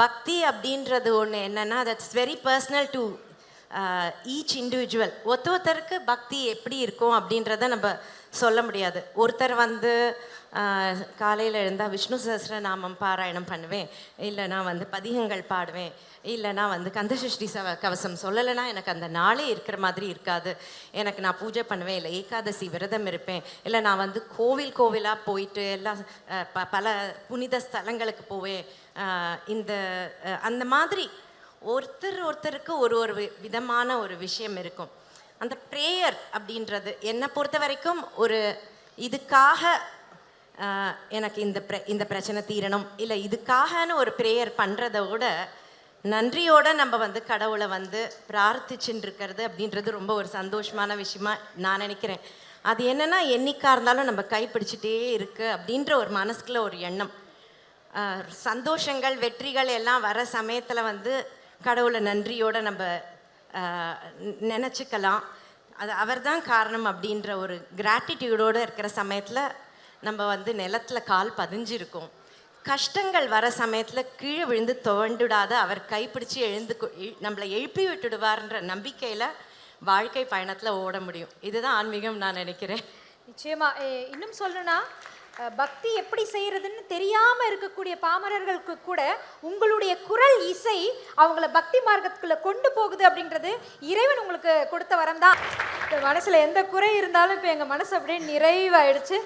பக்தி அப்படின்றது ஒன்று என்னென்னா that's very personal to each individual. ஒருத்தருக்கு பக்தி எப்படி இருக்கும் அப்படின்றத நம்ம சொல்ல முடியாது. ஒருத்தர் வந்து காலையில் எழுந்தால் விஷ்ணு சஹஸ்ரநாமம் பாராயணம் பண்ணுவேன், இல்லைனா வந்து பதிகங்கள் பாடுவேன், இல்லைனா வந்து கந்தசஷ்டி கவசம் சொல்லலைன்னா எனக்கு அந்த நாளே இருக்கிற மாதிரி இருக்காது. எனக்கு நான் பூஜை பண்ணுவேன், இல்லை ஏகாதசி விரதம் இருப்பேன், இல்லை நான் வந்து கோவிலாக போயிட்டு எல்லாம் பல புனித ஸ்தலங்களுக்கு போவேன். இந்த அந்த மாதிரி ஒருத்தருக்கு ஒரு விதமான ஒரு விஷயம் இருக்கும். அந்த ப்ரேயர் அப்படின்றது என்னை பொறுத்த வரைக்கும் ஒரு இதுக்காக எனக்கு இந்த பிரச்சனை தீரணும், இல்லை இதுக்காகன்னு ஒரு ப்ரேயர் பண்ணுறத விட நன்றியோடு நம்ம வந்து கடவுளை வந்து பிரார்த்திச்சுட்டு இருக்கிறது அப்படின்றது ரொம்ப ஒரு சந்தோஷமான விஷயமா நான் நினைக்கிறேன். அது என்னென்னா என்னைக்காக இருந்தாலும் நம்ம கைப்பிடிச்சிட்டே இருக்குது அப்படின்ற ஒரு மனசுக்குள்ள ஒரு எண்ணம். சந்தோஷங்கள் வெற்றிகள் எல்லாம் வர சமயத்தில் வந்து கடவுளை நன்றியோடு நம்ம நினச்சிக்கலாம். அது அவர் தான் காரணம் அப்படின்ற ஒரு கிராட்டிடியூடோடு இருக்கிற சமயத்தில் நம்ம வந்து நிலத்தில் கால் பதிஞ்சிருக்கோம். கஷ்டங்கள் வர சமயத்தில் கீழே விழுந்து துவண்டுடாத அவர் கைப்பிடிச்சு நம்மளை எழுப்பி விட்டுடுவார்ன்ற நம்பிக்கையில் வாழ்க்கை பயணத்தில் ஓட முடியும். இதுதான் ஆன்மீகம் நான் நினைக்கிறேன். நிச்சயமா. இன்னும் சொல்லணும்னா பக்தி எப்படி செய்யறதுன்னு தெரியாம இருக்கக்கூடிய பாமரர்களுக்கு கூட உங்களுடைய குரல் இசை அவங்கள பக்தி மார்க்கத்துக்குள்ள கொண்டு போகுது அப்படின்றது இறைவன் உங்களுக்கு கொடுத்த வரம் தான். மனசுல எந்த குறை இருந்தாலும் இப்போ எங்க மனசு அப்படியே நிறைவாயிடுச்சு.